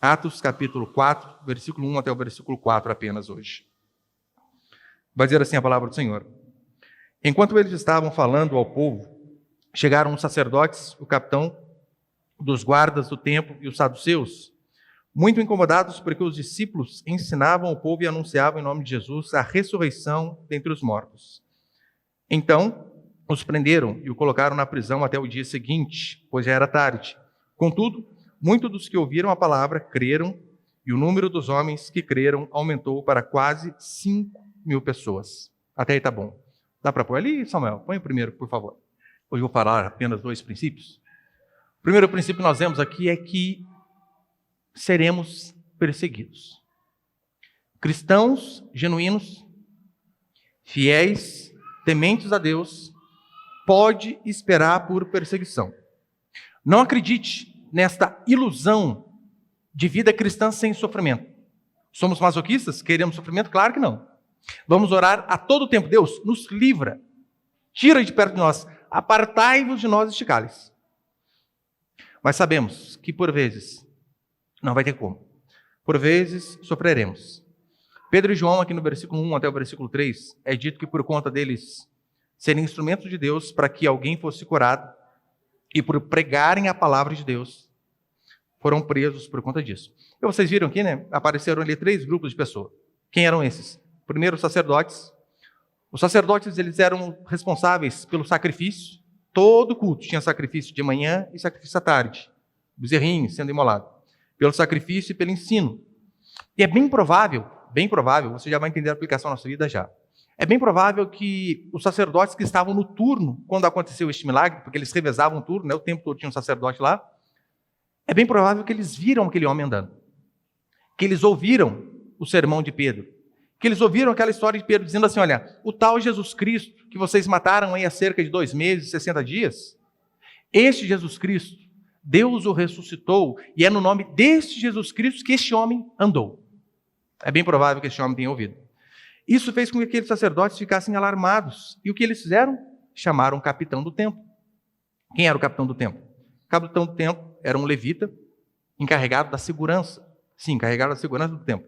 Atos capítulo 4, versículo 1 até o versículo 4 apenas hoje. Vai dizer assim a palavra do Senhor. Enquanto eles estavam falando ao povo, chegaram os sacerdotes, o capitão dos guardas do templo e os saduceus, muito incomodados porque os discípulos ensinavam o povo e anunciavam em nome de Jesus a ressurreição dentre os mortos. Então, os prenderam e o colocaram na prisão até o dia seguinte, pois já era tarde. Contudo, muitos dos que ouviram a palavra creram, e o número dos homens que creram aumentou para quase 5.000 pessoas. Até aí tá bom. Dá para pôr ali, Samuel? Põe o primeiro, por favor. Hoje eu vou falar apenas 2 princípios. O primeiro princípio que nós vemos aqui é que seremos perseguidos. Cristãos genuínos, fiéis, tementes a Deus, pode esperar por perseguição. Não acredite nesta ilusão de vida cristã sem sofrimento. Somos masoquistas? Queremos sofrimento? Claro que não. Vamos orar a todo tempo. Deus, nos livra. Tira de perto de nós. Apartai-vos de nós este cálice. Mas sabemos que por vezes não vai ter como. Por vezes sofreremos. Pedro e João, aqui no versículo 1 até o versículo 3, é dito que por conta deles serem instrumentos de Deus para que alguém fosse curado e por pregarem a palavra de Deus, foram presos por conta disso. E vocês viram aqui, né? Apareceram ali 3 grupos de pessoas. Quem eram esses? Primeiro, os sacerdotes. Os sacerdotes, eles eram responsáveis pelo sacrifício. Todo culto tinha sacrifício de manhã e sacrifício à tarde. Bezerrinho sendo imolado. Pelo sacrifício e pelo ensino. E é bem provável, você já vai entender a aplicação na nossa vida já. É bem provável que os sacerdotes que estavam no turno, quando aconteceu este milagre, porque eles revezavam o turno, né, o tempo todo tinha um sacerdote lá, é bem provável que eles viram aquele homem andando. Que eles ouviram o sermão de Pedro. Que eles ouviram aquela história de Pedro dizendo assim, olha, o tal Jesus Cristo que vocês mataram aí há cerca de 2 meses, 60 dias, este Jesus Cristo, Deus o ressuscitou e é no nome deste Jesus Cristo que este homem andou. É bem provável que este homem tenha ouvido. Isso fez com que aqueles sacerdotes ficassem alarmados. E o que eles fizeram? Chamaram o capitão do templo. Quem era o capitão do templo? O capitão do templo era um levita encarregado da segurança. Sim, encarregado da segurança do templo.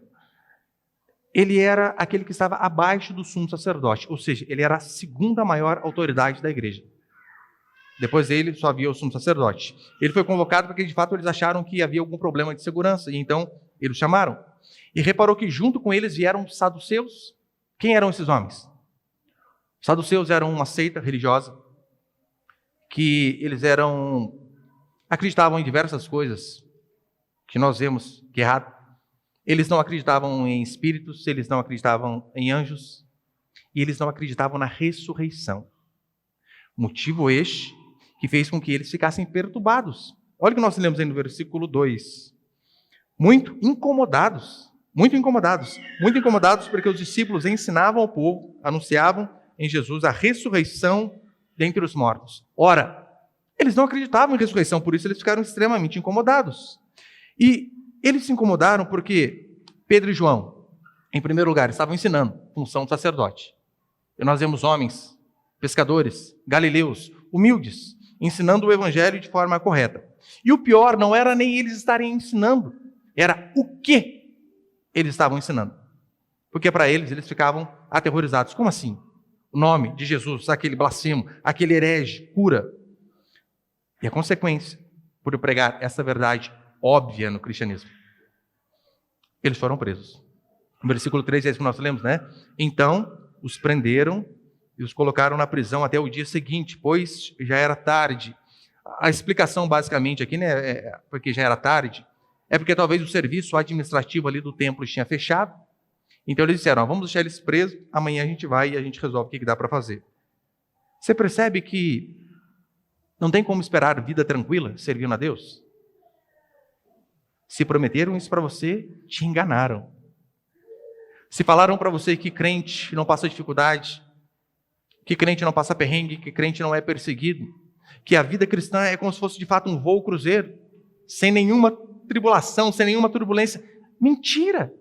Ele era aquele que estava abaixo do sumo sacerdote, ou seja, ele era a segunda maior autoridade da igreja. Depois dele só havia o sumo sacerdote. Ele foi convocado porque de fato eles acharam que havia algum problema de segurança, e então eles o chamaram. E reparou que junto com eles vieram os saduceus. Quem eram esses homens? Os saduceus eram uma seita religiosa, que eles acreditavam em diversas coisas que nós vemos que é errado. Eles não acreditavam em espíritos, eles não acreditavam em anjos, e eles não acreditavam na ressurreição. Motivo este que fez com que eles ficassem perturbados. Olha o que nós lemos aí no versículo 2. Muito incomodados porque os discípulos ensinavam ao povo, anunciavam em Jesus a ressurreição dentre os mortos. Ora, eles não acreditavam em ressurreição, por isso eles ficaram extremamente incomodados. E eles se incomodaram porque Pedro e João, em primeiro lugar, estavam ensinando função do sacerdote. E nós vemos homens, pescadores, galileus, humildes, ensinando o evangelho de forma correta. E o pior não era nem eles estarem ensinando, era o que eles estavam ensinando. Porque para eles ficavam aterrorizados. Como assim? O nome de Jesus, aquele blasfemo, aquele herege, cura. E a consequência, por eu pregar essa verdade óbvia no cristianismo, eles foram presos. No versículo 3 é isso que nós lemos, né? Então, os prenderam e os colocaram na prisão até o dia seguinte, pois já era tarde. A explicação basicamente aqui, né, porque já era tarde, é porque talvez o serviço administrativo ali do templo tinha fechado. Então eles disseram, vamos deixar eles presos, amanhã a gente vai e a gente resolve o que dá para fazer. Você percebe que não tem como esperar vida tranquila servindo a Deus? Se prometeram isso para você, te enganaram. Se falaram para você que crente não passa dificuldade, que crente não passa perrengue, que crente não é perseguido, que a vida cristã é como se fosse de fato um voo cruzeiro, sem nenhuma tribulação, sem nenhuma turbulência. Mentira!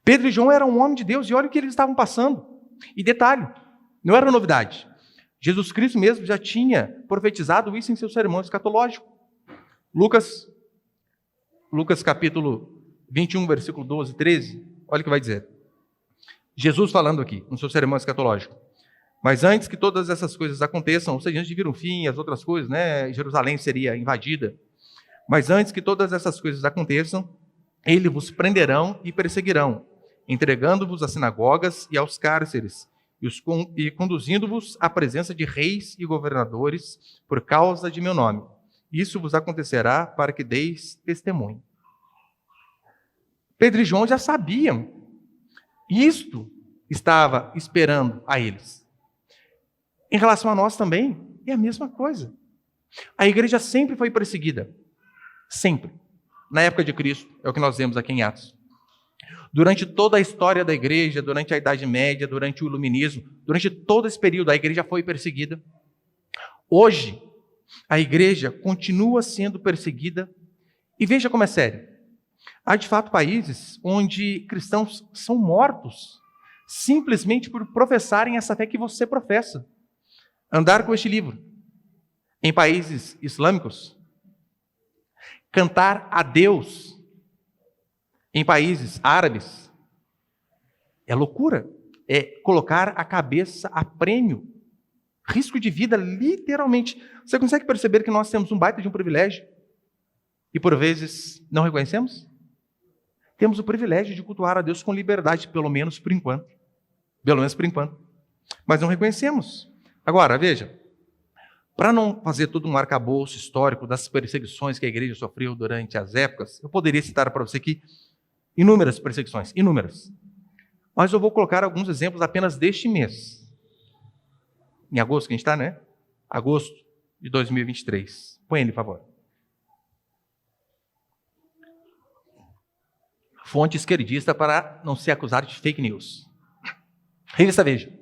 Pedro e João eram um homem de Deus e olha o que eles estavam passando. E detalhe, não era novidade. Jesus Cristo mesmo já tinha profetizado isso em seu sermão escatológico. Lucas Lucas capítulo 21, versículo 12 e 13, olha o que vai dizer. Jesus falando aqui, no seu sermão escatológico. Mas antes que todas essas coisas aconteçam, ou seja, antes de vir um fim, as outras coisas, né, Jerusalém seria invadida. Mas antes que todas essas coisas aconteçam, eles vos prenderão e perseguirão, entregando-vos às sinagogas e aos cárceres, e conduzindo-vos à presença de reis e governadores por causa de meu nome. Isso vos acontecerá para que deis testemunho. Pedro e João já sabiam. Isto estava esperando a eles. Em relação a nós também, é a mesma coisa. A igreja sempre foi perseguida. Sempre. Na época de Cristo, é o que nós vemos aqui em Atos. Durante toda a história da igreja, durante a Idade Média, durante o Iluminismo, durante todo esse período, a igreja foi perseguida. Hoje, a igreja continua sendo perseguida. E veja como é sério. Há, de fato, países onde cristãos são mortos simplesmente por professarem essa fé que você professa. Andar com este livro. Em países islâmicos, cantar a Deus em países árabes é loucura, é colocar a cabeça a prêmio, risco de vida, literalmente. Você consegue perceber que nós temos um baita de um privilégio e por vezes não reconhecemos? Temos o privilégio de cultuar a Deus com liberdade, pelo menos por enquanto. Pelo menos por enquanto. Mas não reconhecemos. Agora, veja, para não fazer todo um arcabouço histórico das perseguições que a igreja sofreu durante as épocas, eu poderia citar para você aqui inúmeras perseguições, inúmeras. Mas eu vou colocar alguns exemplos apenas deste mês. Em agosto que a gente está, né? Agosto de 2023. Põe ele, por favor. Fonte esquerdista para não ser acusado de fake news. Revista Veja.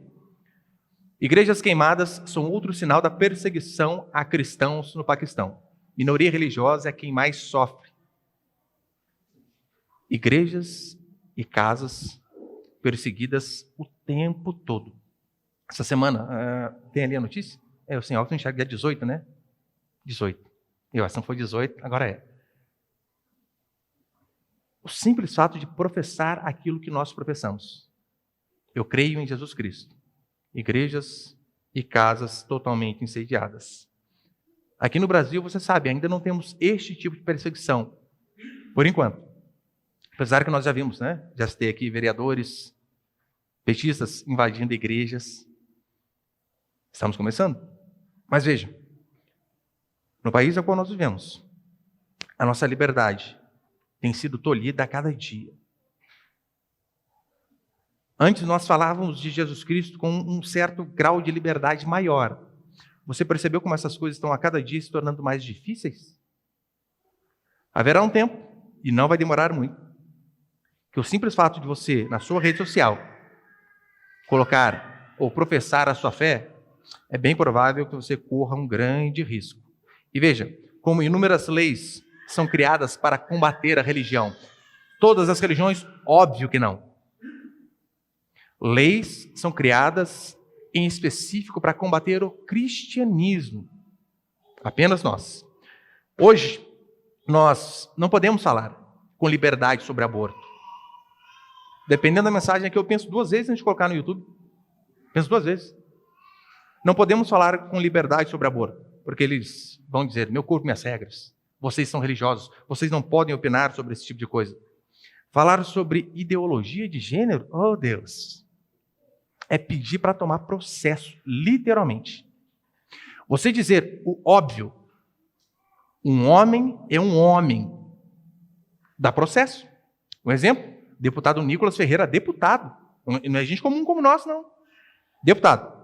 Igrejas queimadas são outro sinal da perseguição a cristãos no Paquistão. Minoria religiosa é quem mais sofre. Igrejas e casas perseguidas o tempo todo. Essa semana, tem ali a notícia? Eu sem óculos enxergo, dia 18, né? 18. Eu acho que não foi 18, agora é. O simples fato de professar aquilo que nós professamos. Eu creio em Jesus Cristo. Igrejas e casas totalmente incendiadas. Aqui no Brasil, você sabe, ainda não temos este tipo de perseguição, por enquanto. Apesar que nós já vimos, né? Já citei aqui vereadores, petistas invadindo igrejas. Estamos começando. Mas veja, no país ao qual nós vivemos, a nossa liberdade tem sido tolhida a cada dia. Antes nós falávamos de Jesus Cristo com um certo grau de liberdade maior. Você percebeu como essas coisas estão a cada dia se tornando mais difíceis? Haverá um tempo, e não vai demorar muito, que o simples fato de você, na sua rede social, colocar ou professar a sua fé, é bem provável que você corra um grande risco. E veja, como inúmeras leis são criadas para combater a religião. Todas as religiões, óbvio que não. Leis são criadas em específico para combater o cristianismo. Apenas nós. Hoje, nós não podemos falar com liberdade sobre aborto. Dependendo da mensagem aqui, eu penso duas vezes antes de colocar no YouTube. Penso duas vezes. Não podemos falar com liberdade sobre aborto, porque eles vão dizer, meu corpo, minhas regras. Vocês são religiosos, vocês não podem opinar sobre esse tipo de coisa. Falar sobre ideologia de gênero, oh Deus, é pedir para tomar processo, literalmente. Você dizer o óbvio, um homem é um homem, dá processo. Um exemplo, deputado Nicolas Ferreira, deputado, não é gente comum como nós, não. Deputado.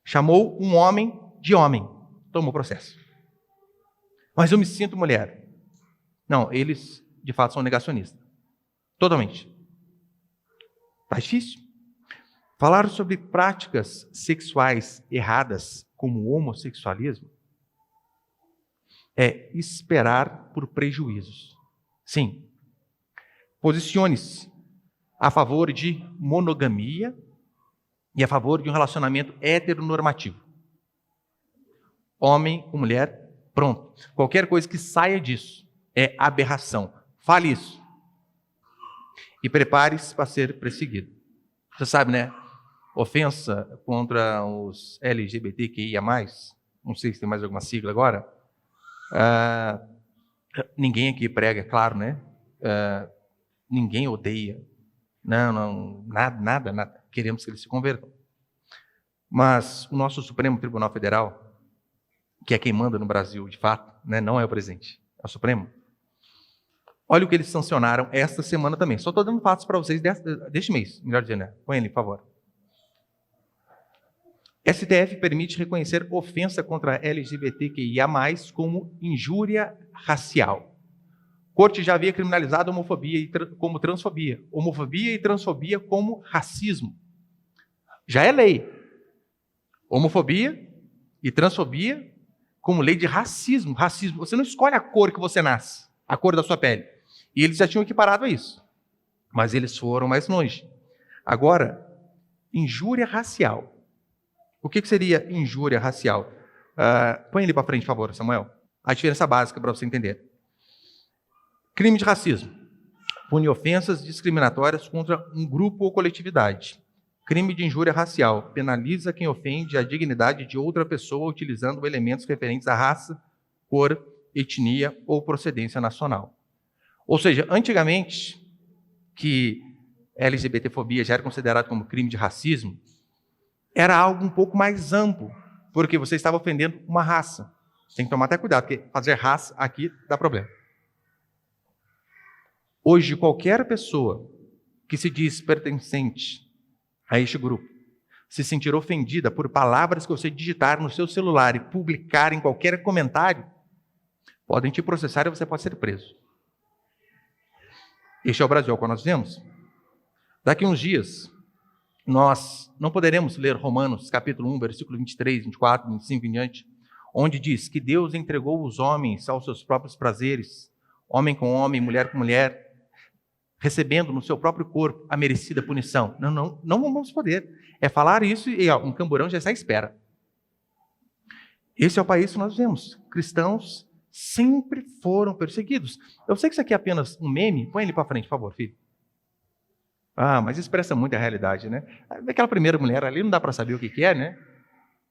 Chamou um homem de homem, tomou processo. Mas eu me sinto mulher. Não, eles de fato são negacionistas. Totalmente. Tá difícil. Falar sobre práticas sexuais erradas, como o homossexualismo, é esperar por prejuízos. Sim. Posicione-se a favor de monogamia e a favor de um relacionamento heteronormativo. Homem com mulher, pronto. Qualquer coisa que saia disso é aberração. Fale isso. E prepare-se para ser perseguido. Você sabe, né? Ofensa contra os LGBTQIA+, não sei se tem mais alguma sigla agora. Ninguém aqui prega, é claro, né? Ninguém odeia. Não, nada. Queremos que eles se convertam. Mas o nosso Supremo Tribunal Federal, que é quem manda no Brasil, de fato, né? Não é o presidente, é o Supremo. Olha o que eles sancionaram esta semana também. Só estou dando fatos para vocês deste mês, melhor dizendo, né? Põe ali, por favor. STF permite reconhecer ofensa contra LGBTQIA+, como injúria racial. Corte já havia criminalizado homofobia como transfobia. Homofobia e transfobia como racismo. Já é lei. Homofobia e transfobia como lei de racismo. Racismo. Você não escolhe a cor que você nasce, a cor da sua pele. E eles já tinham equiparado a isso. Mas eles foram mais longe. Agora, injúria racial. O que seria injúria racial? Põe ele para frente, por favor, Samuel. A diferença básica para você entender. Crime de racismo. Pune ofensas discriminatórias contra um grupo ou coletividade. Crime de injúria racial. Penaliza quem ofende a dignidade de outra pessoa utilizando elementos referentes à raça, cor, etnia ou procedência nacional. Ou seja, antigamente, que LGBTfobia já era considerado como crime de racismo, era algo um pouco mais amplo, porque você estava ofendendo uma raça. Tem que tomar até cuidado, porque fazer raça aqui dá problema. Hoje, qualquer pessoa que se diz pertencente a este grupo, se sentir ofendida por palavras que você digitar no seu celular e publicar em qualquer comentário, podem te processar e você pode ser preso. Este é o Brasil que nós vemos. Daqui a uns dias, nós não poderemos ler Romanos, capítulo 1, versículo 23, 24, 25 em diante, onde diz que Deus entregou os homens aos seus próprios prazeres, homem com homem, mulher com mulher, recebendo no seu próprio corpo a merecida punição. Não vamos poder. É falar isso e um camburão já está à espera. Esse é o país que nós vemos. Cristãos sempre foram perseguidos. Eu sei que isso aqui é apenas um meme. Põe ele para frente, por favor, filho. Mas expressa muito a realidade, né? Aquela primeira mulher ali não dá para saber o que é, né?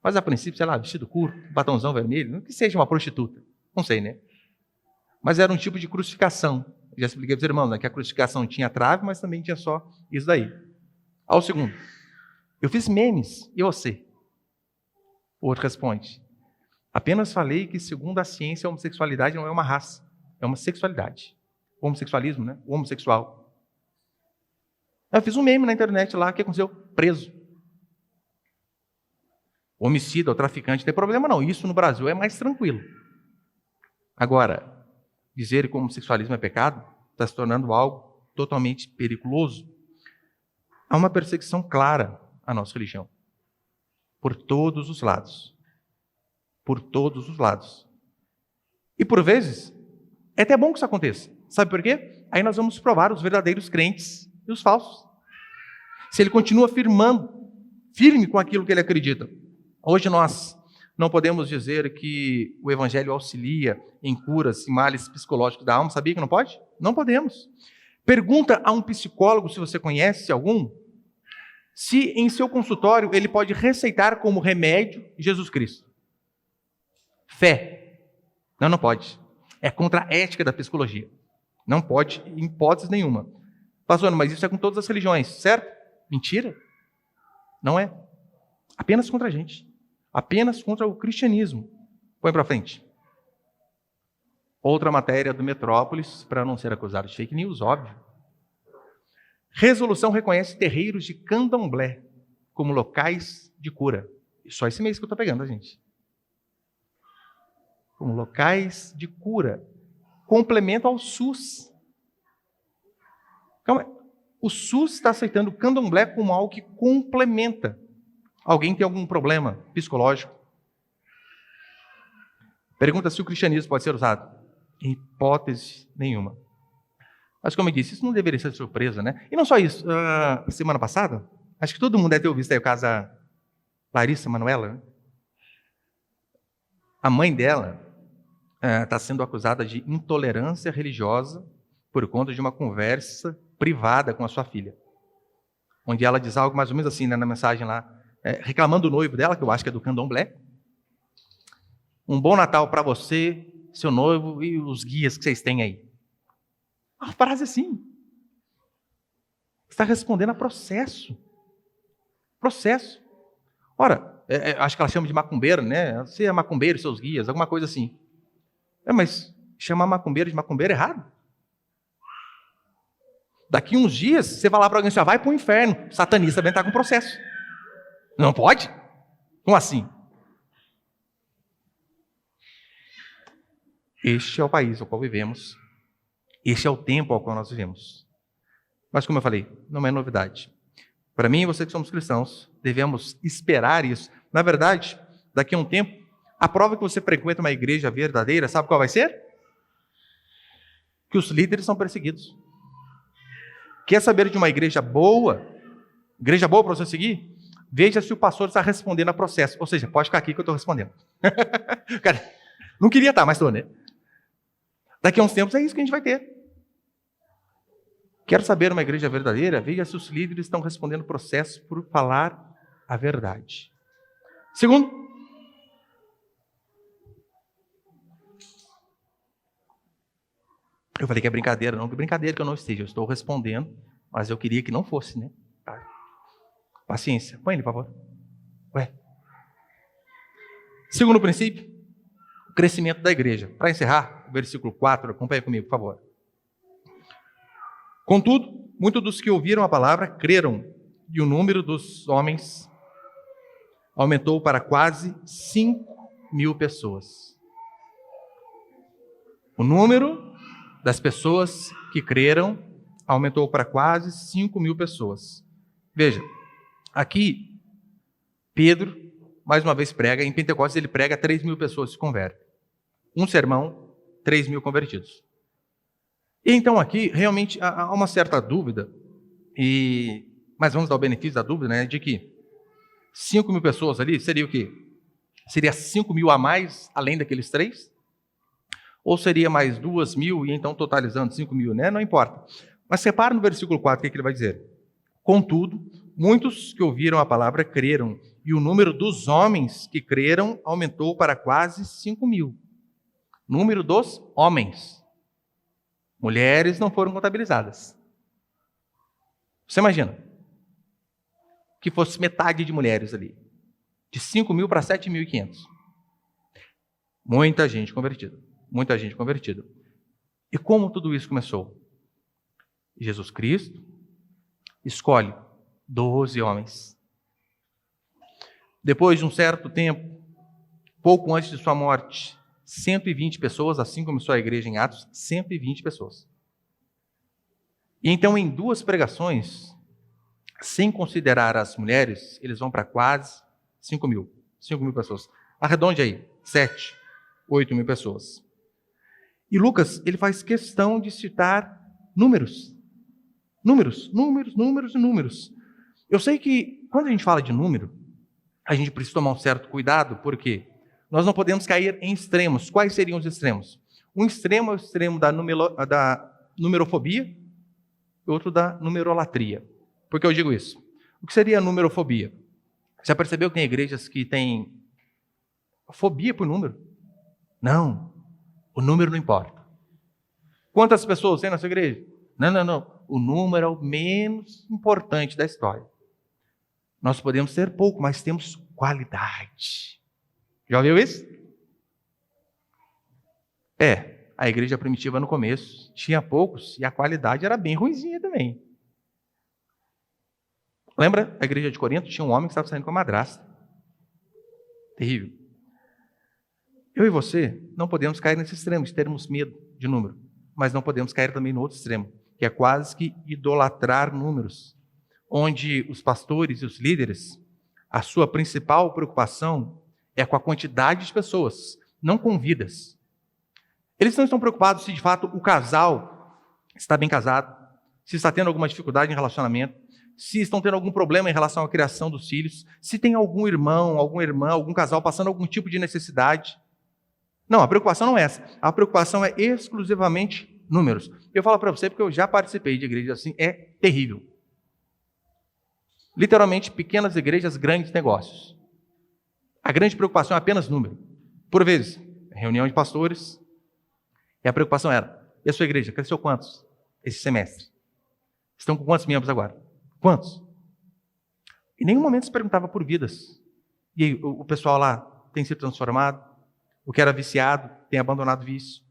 Mas a princípio, sei lá, vestido curto, batonzão vermelho, não que seja uma prostituta. Não sei, né? Mas era um tipo de crucificação. Já expliquei para os irmãos, né, que a crucificação tinha trave, mas também tinha só isso daí. Ao segundo, eu fiz memes, e você? O outro responde, apenas falei que, segundo a ciência, a homossexualidade não é uma raça, é uma sexualidade. O homossexualismo, né? O homossexual. Eu fiz um meme na internet lá, o que aconteceu? Preso. O homicida, o traficante, não tem problema não. Isso no Brasil é mais tranquilo. Agora, dizer que o homossexualismo é pecado está se tornando algo totalmente perigoso. Há uma perseguição clara à nossa religião. Por todos os lados. Por todos os lados. E por vezes, é até bom que isso aconteça. Sabe por quê? Aí nós vamos provar os verdadeiros crentes e os falsos. Se ele continua firme com aquilo que ele acredita. Hoje nós não podemos dizer que o evangelho auxilia em curas e males psicológicos da alma. Sabia que não pode? Não podemos. Pergunta a um psicólogo, se você conhece algum, se em seu consultório ele pode receitar como remédio Jesus Cristo. Fé. Não pode. É contra a ética da psicologia. Não pode, em hipótese nenhuma. Pastor, mas isso é com todas as religiões, certo? Mentira. Não é. Apenas contra a gente. Apenas contra o cristianismo. Põe para frente. Outra matéria do Metrópolis, para não ser acusado de fake news, óbvio. Resolução reconhece terreiros de candomblé como locais de cura. Só esse mês que eu estou pegando, gente. Como locais de cura. Complemento ao SUS. Calma. O SUS está aceitando o candomblé como algo que complementa. Alguém tem algum problema psicológico? Pergunta se o cristianismo pode ser usado. Em hipótese nenhuma. Mas como eu disse, isso não deveria ser surpresa, né? E não só isso. Semana passada, acho que todo mundo deve ter ouvido aí o caso da Larissa Manoela. Né? A mãe dela está sendo acusada de intolerância religiosa por conta de uma conversa privada com a sua filha, onde ela diz algo mais ou menos assim, né, na mensagem lá, reclamando do noivo dela, que eu acho que é do candomblé. Um bom Natal para você, seu noivo e os guias que vocês têm aí. Uma frase assim. Você está respondendo a processo. Processo. Ora, acho que ela chama de macumbeiro, né? Você é macumbeiro, seus guias, alguma coisa assim. Mas chamar macumbeiro de macumbeiro é errado. Daqui uns dias, você vai lá para alguém e vai para o inferno. O satanista também está com processo. Não pode? Como assim? Este é o país ao qual vivemos. Este é o tempo ao qual nós vivemos. Mas como eu falei, não é novidade. Para mim e você que somos cristãos, devemos esperar isso. Na verdade, daqui a um tempo, a prova que você frequenta uma igreja verdadeira, sabe qual vai ser? Que os líderes são perseguidos. Quer saber de uma igreja boa para você seguir? Veja se o pastor está respondendo a processo. Ou seja, pode ficar aqui que eu estou respondendo. Cara, não queria estar, mas estou, né? Daqui a uns tempos é isso que a gente vai ter. Quero saber uma igreja verdadeira? Veja se os líderes estão respondendo o processo por falar a verdade. Segundo, eu falei que é brincadeira, não que brincadeira que eu não esteja, eu estou respondendo, mas eu queria que não fosse, né? Tá. Paciência. Põe ele, por favor. Ué. Segundo princípio, o crescimento da igreja. Para encerrar, o versículo 4, acompanhe comigo, por favor. Contudo, muitos dos que ouviram a palavra creram, e o número dos homens aumentou para quase 5.000 pessoas. O número das pessoas que creram aumentou para quase 5.000 pessoas. Veja, aqui, Pedro, mais uma vez prega, em Pentecostes ele prega, 3.000 pessoas se convertem. Um sermão, 3.000 convertidos. E então aqui, realmente, há uma certa dúvida, mas vamos dar o benefício da dúvida, né, de que 5.000 pessoas ali, seria o quê? Seria 5.000 a mais, além daqueles 3? Ou seria mais 2.000 e então totalizando 5.000, né? Não importa. Mas repara no versículo 4, o que ele vai dizer? Contudo, muitos que ouviram a palavra creram, e o número dos homens que creram aumentou para quase 5.000. Número dos homens. Mulheres não foram contabilizadas. Você imagina que fosse metade de mulheres ali. De 5.000 para 7.500. Muita gente convertida. Muita gente convertida. E como tudo isso começou? Jesus Cristo escolhe 12 homens. Depois de um certo tempo, pouco antes de sua morte, 120 pessoas, assim começou a igreja em Atos, 120 pessoas. E então, em 2 pregações, sem considerar as mulheres, eles vão para quase 5.000. 5.000 pessoas. Arredonde aí, 7, 8.000 pessoas. E Lucas, ele faz questão de citar números. Números. Eu sei que, quando a gente fala de número, a gente precisa tomar um certo cuidado, porque nós não podemos cair em extremos. Quais seriam os extremos? Um extremo é o extremo da numerofobia e outro da numerolatria. Por que eu digo isso? O que seria a numerofobia? Já percebeu que tem igrejas que têm fobia por número? Não, o número não importa. Quantas pessoas tem na sua igreja? Não. O número é o menos importante da história. Nós podemos ter pouco, mas temos qualidade. Já ouviu isso? A igreja primitiva no começo tinha poucos e a qualidade era bem ruinzinha também. Lembra? A igreja de Corinto tinha um homem que estava saindo com a madrasta. Terrível. Eu e você não podemos cair nesse extremo de termos medo de número, mas não podemos cair também no outro extremo, que é quase que idolatrar números, onde os pastores e os líderes, a sua principal preocupação é com a quantidade de pessoas, não com vidas. Eles não estão preocupados se de fato o casal está bem casado, se está tendo alguma dificuldade em relacionamento, se estão tendo algum problema em relação à criação dos filhos, se tem algum irmão, alguma irmã, algum casal passando algum tipo de necessidade. Não, a preocupação não é essa. A preocupação é exclusivamente números. Eu falo para você porque eu já participei de igrejas assim, é terrível. Literalmente, pequenas igrejas, grandes negócios. A grande preocupação é apenas número. Por vezes, reunião de pastores, e a preocupação era, e a sua igreja, cresceu quantos esse semestre? Estão com quantos membros agora? Quantos? Em nenhum momento se perguntava por vidas. E aí, o pessoal lá tem sido transformado? O que era viciado tem abandonado o vício?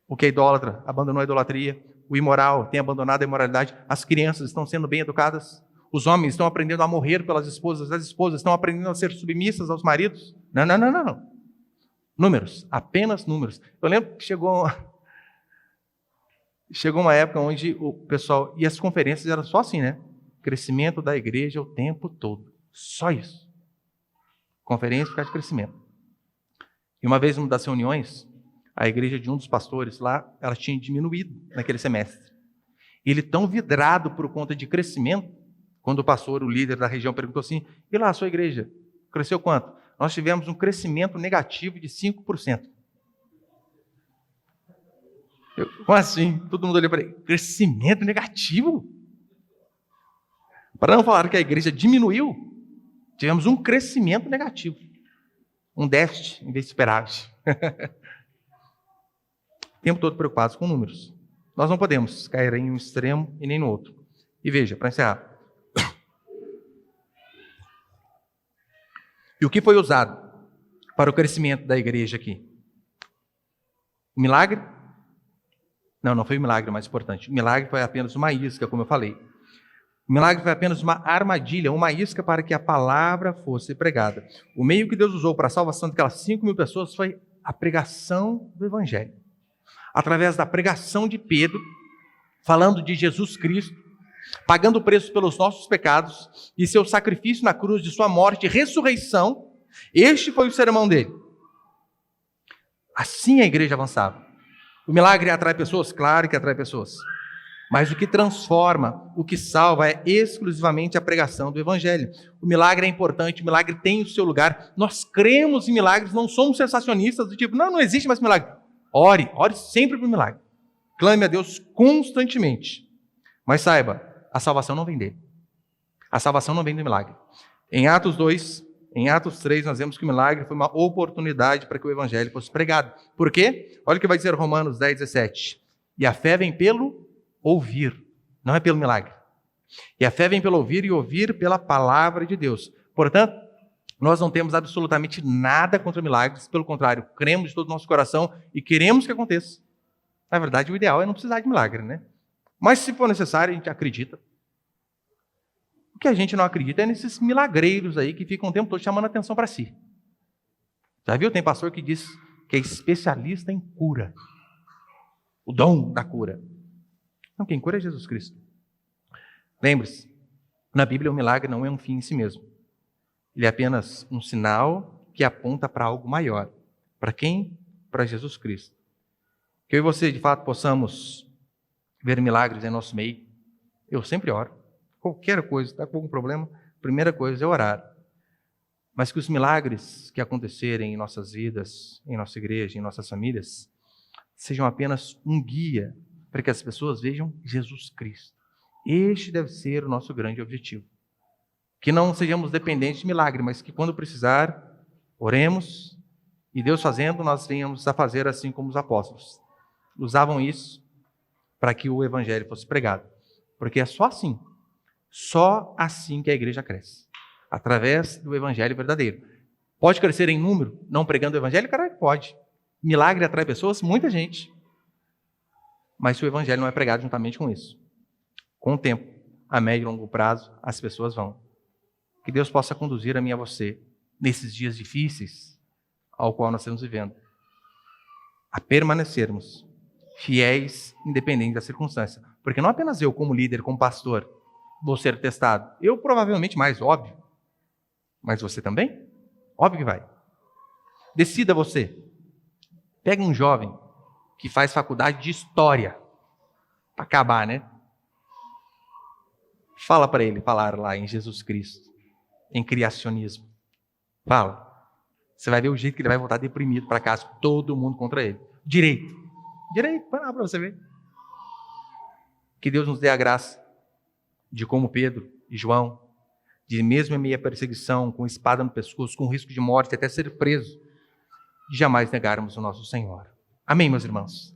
O que é idólatra abandonou a idolatria? O imoral tem abandonado a imoralidade? As crianças estão sendo bem educadas? Os homens estão aprendendo a morrer pelas esposas? As esposas estão aprendendo a ser submissas aos maridos? Não. Números, apenas números. Eu lembro que chegou uma época onde o pessoal, e as conferências eram só assim, né? Crescimento da igreja o tempo todo. Só isso. Conferência por causa de crescimento. E uma vez, numa das reuniões, a igreja de um dos pastores lá, ela tinha diminuído naquele semestre. Ele tão vidrado por conta de crescimento, quando o pastor, o líder da região, perguntou assim, e lá, a sua igreja, cresceu quanto? Nós tivemos um crescimento negativo de 5%. Como assim? Todo mundo olhou para ele, crescimento negativo? Para não falar que a igreja diminuiu, tivemos um crescimento negativo. Um déficit em vez de superávit. O tempo todo preocupados com números. Nós não podemos cair em um extremo e nem no outro. E veja, para encerrar. E o que foi usado para o crescimento da igreja aqui? O milagre? Não foi o milagre mais importante. O milagre foi apenas uma isca, como eu falei. O milagre foi apenas uma armadilha, uma isca para que a palavra fosse pregada. O meio que Deus usou para a salvação daquelas 5.000 pessoas foi a pregação do Evangelho. Através da pregação de Pedro, falando de Jesus Cristo, pagando o preço pelos nossos pecados e seu sacrifício na cruz de sua morte e ressurreição, este foi o sermão dele. Assim a igreja avançava. O milagre atrai pessoas? Claro que atrai pessoas. Mas o que transforma, o que salva é exclusivamente a pregação do Evangelho. O milagre é importante, o milagre tem o seu lugar. Nós cremos em milagres, não somos sensacionistas do tipo, não existe mais milagre. Ore sempre para o milagre. Clame a Deus constantemente. Mas saiba, a salvação não vem dele. A salvação não vem do milagre. Em Atos 2, em Atos 3, nós vemos que o milagre foi uma oportunidade para que o Evangelho fosse pregado. Por quê? Olha o que vai dizer Romanos 10, 17. E a fé vem pelo ouvir, não é pelo milagre. E a fé vem pelo ouvir e ouvir pela palavra de Deus. Portanto, nós não temos absolutamente nada contra milagres, pelo contrário, cremos de todo o nosso coração e queremos que aconteça. Na verdade, o ideal é não precisar de milagre, né? Mas se for necessário, a gente acredita. O que a gente não acredita é nesses milagreiros aí que ficam o tempo todo chamando a atenção para si. Já viu? Tem pastor que diz que é especialista em cura. O dom da cura. Não, quem cura é Jesus Cristo. Lembre-se, na Bíblia o milagre não é um fim em si mesmo. Ele é apenas um sinal que aponta para algo maior. Para quem? Para Jesus Cristo. Que eu e você, de fato, possamos ver milagres em nosso meio. Eu sempre oro. Qualquer coisa, está com algum problema, a primeira coisa é orar. Mas que os milagres que acontecerem em nossas vidas, em nossa igreja, em nossas famílias, sejam apenas um guia para que as pessoas vejam Jesus Cristo. Este deve ser o nosso grande objetivo. Que não sejamos dependentes de milagre, mas que quando precisar, oremos e Deus fazendo, nós venhamos a fazer assim como os apóstolos. Usavam isso para que o Evangelho fosse pregado. Porque é só assim que a igreja cresce. Através do Evangelho verdadeiro. Pode crescer em número, não pregando o Evangelho? Cara, pode. Milagre atrai pessoas? Muita gente. Mas se o Evangelho não é pregado juntamente com isso, com o tempo, a médio e longo prazo, as pessoas vão. Que Deus possa conduzir a mim e a você, nesses dias difíceis, ao qual nós estamos vivendo, a permanecermos fiéis, independente da circunstância. Porque não apenas eu, como líder, como pastor, vou ser testado. Eu provavelmente mais, óbvio. Mas você também? Óbvio que vai. Decida você. Pega um jovem que faz faculdade de história, para acabar, né? Fala para ele falar lá em Jesus Cristo, em criacionismo. Fala. Você vai ver o jeito que ele vai voltar deprimido para casa, todo mundo contra ele. Direito, vai lá para você ver. Que Deus nos dê a graça de, como Pedro e João, de mesmo em meio à perseguição, com espada no pescoço, com risco de morte, até ser preso, de jamais negarmos o nosso Senhor. Amém, meus irmãos?